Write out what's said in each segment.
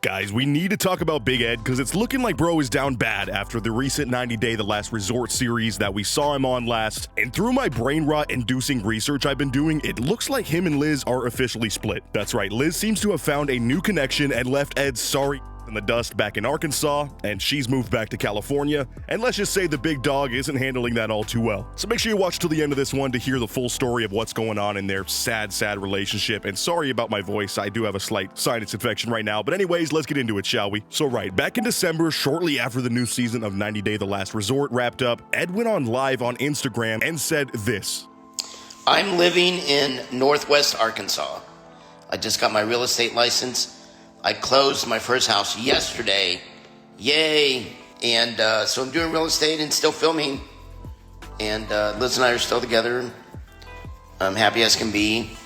Guys, we need to talk about Big Ed because it's looking like bro is down bad after the recent 90-day The Last Resort series that we saw him on last. And through my brain rot-inducing research I've been doing, it looks like him and Liz are officially split. That's right, Liz seems to have found a new connection and left Ed's sorry in the dust back in Arkansas, and she's moved back to California, and let's just say the big dog isn't handling that all too well. So make sure you watch till the end of this one to hear the full story of what's going on in their sad relationship. And sorry about my voice, I do have a slight sinus infection right now, but anyways, let's get into it, shall we? So right, back in December, shortly after the new season of 90 Day The Last Resort wrapped up, Ed went on live on Instagram and said this. I'm living in Northwest Arkansas. I just got my real estate license. I closed my first house yesterday. Yay. And so I'm doing real estate and still filming. And Liz and I are still together. I'm happy as can be.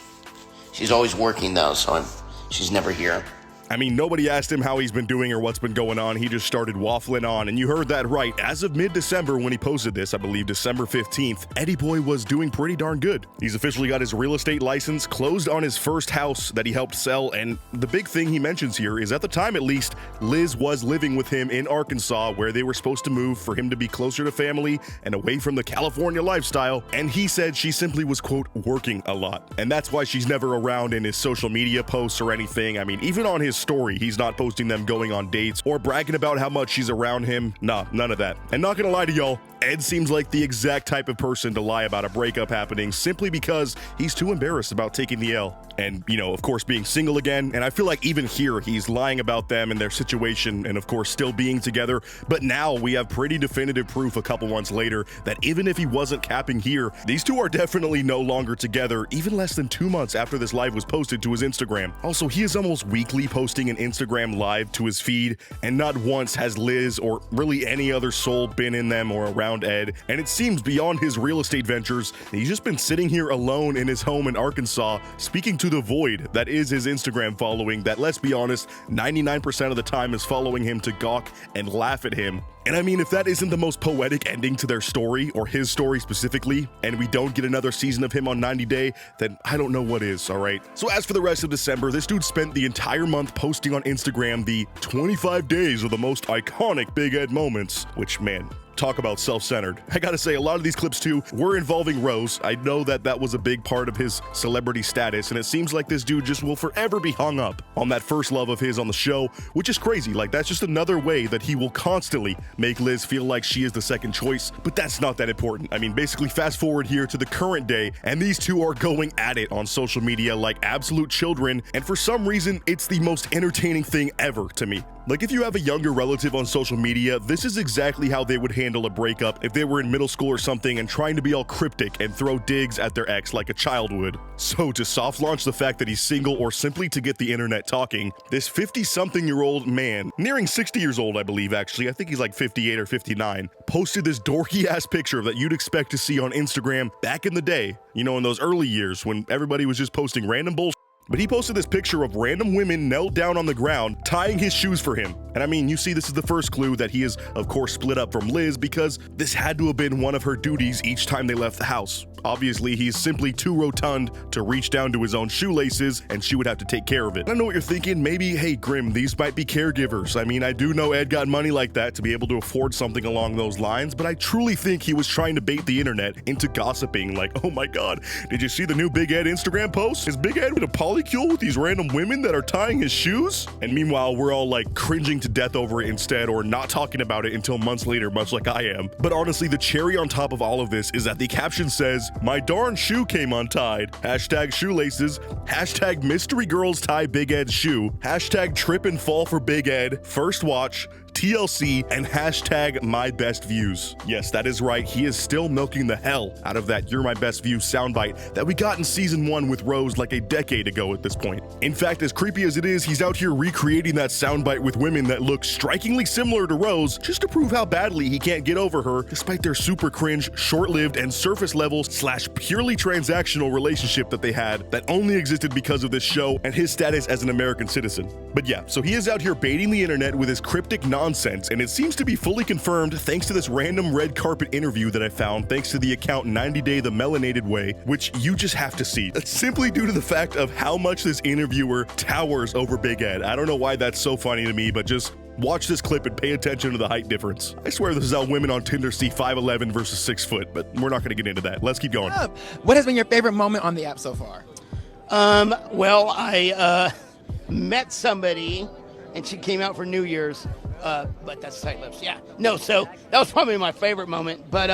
She's always working though, so she's never here. I mean, nobody asked him how he's been doing or what's been going on. He just started waffling on, and you heard that right. As of mid-December when he posted this, I believe December 15th, Eddie Boy was doing pretty darn good. He's officially got his real estate license, closed on his first house that he helped sell, and the big thing he mentions here is at the time at least, Liz was living with him in Arkansas where they were supposed to move for him to be closer to family and away from the California lifestyle, and he said she simply was, quote, working a lot. And that's why she's never around in his social media posts or anything. I mean, even on his story, he's not posting them going on dates or bragging about how much she's around him. Nah, none of that. And not gonna lie to y'all, Ed seems like the exact type of person to lie about a breakup happening simply because he's too embarrassed about taking the L. And, you know, of course, being single again. And I feel like even here, he's lying about them and their situation and, of course, still being together. But now we have pretty definitive proof a couple months later that even if he wasn't capping here, these two are definitely no longer together, even less than 2 months after this live was posted to his Instagram. Also, he is almost weekly posting an Instagram live to his feed, and not once has Liz or really any other soul been in them or around Ed. And it seems beyond his real estate ventures, he's just been sitting here alone in his home in Arkansas, speaking to the void that is his Instagram following that, let's be honest, 99% of the time is following him to gawk and laugh at him. And I mean, if that isn't the most poetic ending to their story, or his story specifically, and we don't get another season of him on 90 Day, then I don't know what is, alright? So as for the rest of December, this dude spent the entire month posting on Instagram the 25 days of the most iconic Big Ed moments, which, man, talk about self-centered. I gotta say, a lot of these clips too were involving Rose. I know that was a big part of his celebrity status, and it seems like this dude just will forever be hung up on that first love of his on the show, which is crazy. Like, that's just another way that he will constantly make Liz feel like she is the second choice, but that's not that important. I mean, basically fast forward here to the current day, and these two are going at it on social media like absolute children, and for some reason, it's the most entertaining thing ever to me. Like, if you have a younger relative on social media, this is exactly how they would handle a breakup if they were in middle school or something and trying to be all cryptic and throw digs at their ex like a child would. So to soft launch the fact that he's single or simply to get the internet talking, this 50-something-year-old man, nearing 60 years old I believe actually, I think he's like 58 or 59, posted this dorky-ass picture that you'd expect to see on Instagram back in the day, you know, in those early years when everybody was just posting random bullshit. But he posted this picture of random women knelt down on the ground, tying his shoes for him. And I mean, you see, this is the first clue that he is, of course, split up from Liz because this had to have been one of her duties each time they left the house. Obviously, he's simply too rotund to reach down to his own shoelaces, and she would have to take care of it. I know what you're thinking. Maybe, hey, Grim, these might be caregivers. I mean, I do know Ed got money like that to be able to afford something along those lines, but I truly think he was trying to bait the internet into gossiping. Like, oh my God, did you see the new Big Ed Instagram post? Is Big Ed with a polycule with these random women that are tying his shoes? And meanwhile, we're all like cringing to death over it instead, or not talking about it until months later, much like I am. But honestly, the cherry on top of all of this is that the caption says, "My darn shoe came untied. Hashtag shoelaces. Hashtag mystery girls tie Big Ed's shoe. Hashtag trip and fall for Big Ed. First watch. TLC, and hashtag my best views." Yes, that is right. He is still milking the hell out of that "You're My Best View" soundbite that we got in season 1 with Rose like a decade ago at this point. In fact, as creepy as it is, he's out here recreating that soundbite with women that look strikingly similar to Rose just to prove how badly he can't get over her, despite their super cringe, short-lived, and surface-level / purely transactional relationship that they had that only existed because of this show and his status as an American citizen. But yeah, so he is out here baiting the internet with his cryptic nonsense nonsense, and it seems to be fully confirmed thanks to this random red carpet interview that I found thanks to the account 90 Day the Melanated Way, which you just have to see. That's simply due to the fact of how much this interviewer towers over Big Ed. I don't know why that's so funny to me, but just watch this clip and pay attention to the height difference. I swear this is how women on Tinder see 5'11" versus 6 foot, but we're not going to get into that. Let's keep going. What has been your favorite moment on the app so far? Well, I met somebody, and she came out for New Year's, but that's tight lips. Yeah. No, so that was probably my favorite moment, but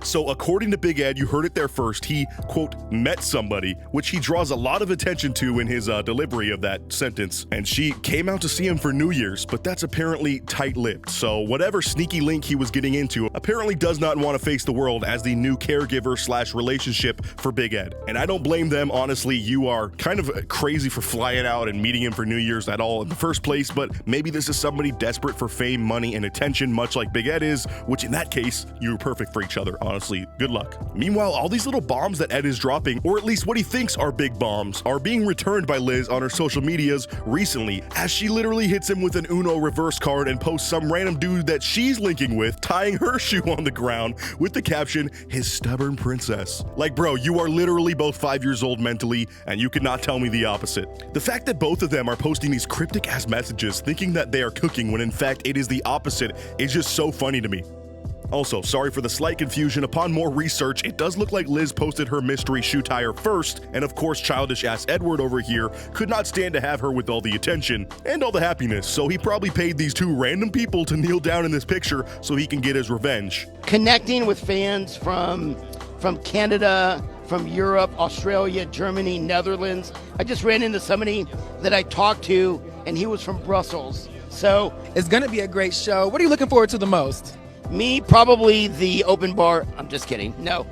So according to Big Ed, you heard it there first, he, quote, met somebody, which he draws a lot of attention to in his delivery of that sentence, and she came out to see him for New Year's, but that's apparently tight-lipped, so whatever sneaky link he was getting into apparently does not want to face the world as the new caregiver/relationship for Big Ed. And I don't blame them, honestly. You are kind of crazy for flying out and meeting him for New Year's at all in the first place, but maybe this is somebody desperate for fame, money, and attention, much like Big Ed is, which in that case, you're perfect for each other. Honestly, good luck. Meanwhile, all these little bombs that Ed is dropping, or at least what he thinks are big bombs, are being returned by Liz on her social medias recently, as she literally hits him with an Uno reverse card and posts some random dude that she's linking with tying her shoe on the ground with the caption, "His stubborn princess." Like, bro, you are literally both 5 years old mentally, and you cannot tell me the opposite. The fact that both of them are posting these cryptic ass messages thinking that they are cooking when in fact it is the opposite is just so funny to me. Also, sorry for the slight confusion. Upon more research, it does look like Liz posted her mystery shoe tire first, and of course childish-ass Edward over here could not stand to have her with all the attention and all the happiness, so he probably paid these two random people to kneel down in this picture so he can get his revenge. connecting with fans from Canada, from Europe, Australia, Germany, Netherlands. I just ran into somebody that I talked to, and he was from Brussels. So It's going to be a great show. What are you looking forward to the most? me, probably the open bar. I'm just kidding. No.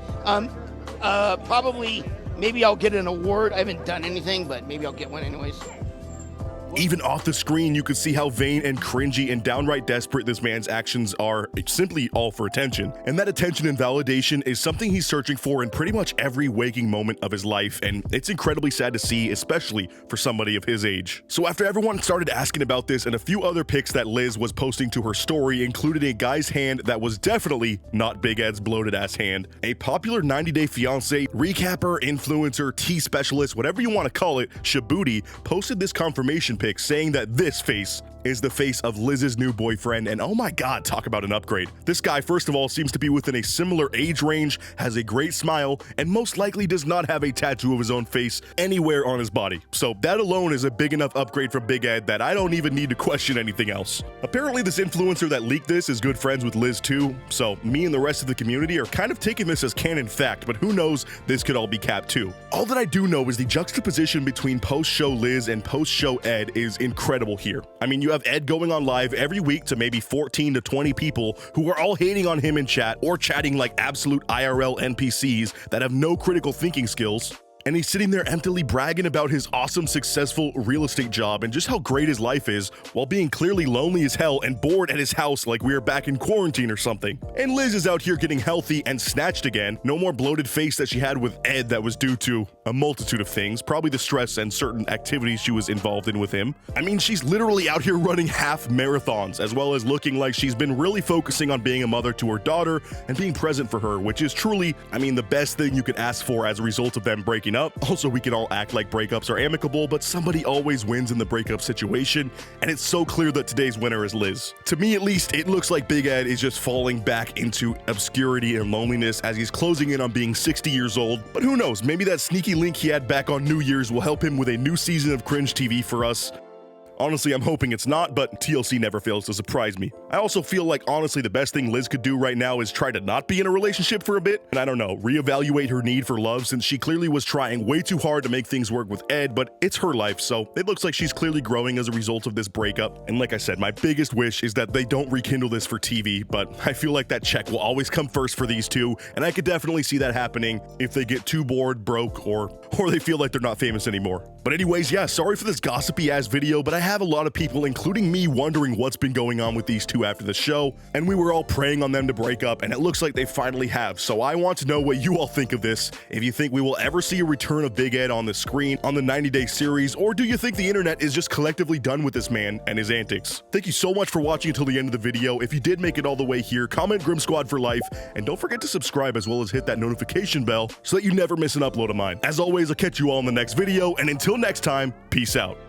Probably, maybe I'll get an award. I haven't done anything, but maybe I'll get one anyways. Even off the screen, you could see how vain and cringy and downright desperate this man's actions are, simply all for attention. And that attention and validation is something he's searching for in pretty much every waking moment of his life, and it's incredibly sad to see, especially for somebody of his age. So after everyone started asking about this and a few other pics that Liz was posting to her story, including a guy's hand that was definitely not Big Ed's bloated ass hand, a popular 90 Day Fiancé, recapper, influencer, tea specialist, whatever you want to call it, Shaboody, posted this confirmation pic saying that this face is the face of Liz's new boyfriend, and oh my god, talk about an upgrade. This guy, first of all, seems to be within a similar age range, has a great smile, and most likely does not have a tattoo of his own face anywhere on his body. So that alone is a big enough upgrade from Big Ed that I don't even need to question anything else. Apparently this influencer that leaked this is good friends with Liz too, so me and the rest of the community are kind of taking this as canon fact, but who knows, this could all be cap too. All that I do know is the juxtaposition between post-show Liz and post-show Ed is incredible here. I mean, you have Ed going on live every week to maybe 14 to 20 people who are all hating on him in chat or chatting like absolute IRL NPCs that have no critical thinking skills. And he's sitting there emptily bragging about his awesome, successful real estate job and just how great his life is, while being clearly lonely as hell and bored at his house like we are back in quarantine or something. And Liz is out here getting healthy and snatched again. No more bloated face that she had with Ed that was due to a multitude of things, probably the stress and certain activities she was involved in with him. I mean, she's literally out here running half marathons, as well as looking like she's been really focusing on being a mother to her daughter and being present for her, which is truly, I mean, the best thing you could ask for as a result of them breaking up. Also, we can all act like breakups are amicable, but somebody always wins in the breakup situation, and it's so clear that today's winner is Liz. To me, at least, it looks like Big Ed is just falling back into obscurity and loneliness as he's closing in on being 60 years old, but who knows, maybe that sneaky link he had back on New Year's will help him with a new season of cringe TV for us. Honestly, I'm hoping it's not, but TLC never fails to surprise me. I also feel like, honestly, the best thing Liz could do right now is try to not be in a relationship for a bit, and I don't know, reevaluate her need for love, since she clearly was trying way too hard to make things work with Ed, but it's her life, so it looks like she's clearly growing as a result of this breakup. And like I said, my biggest wish is that they don't rekindle this for TV, but I feel like that check will always come first for these two, and I could definitely see that happening if they get too bored, broke, or they feel like they're not famous anymore. But anyways, yeah, sorry for this gossipy ass video, but I have a lot of people, including me, wondering what's been going on with these two after the show, and we were all praying on them to break up, and it looks like they finally have. So I want to know what you all think of this. If you think we will ever see a return of Big Ed on the screen on the 90-day series, or do you think the internet is just collectively done with this man and his antics? Thank you so much for watching until the end of the video. If you did make it all the way here, comment Grim Squad for life, and don't forget to subscribe as well as hit that notification bell so that you never miss an upload of mine. As always, I'll catch you all in the next video, and until next time, peace out.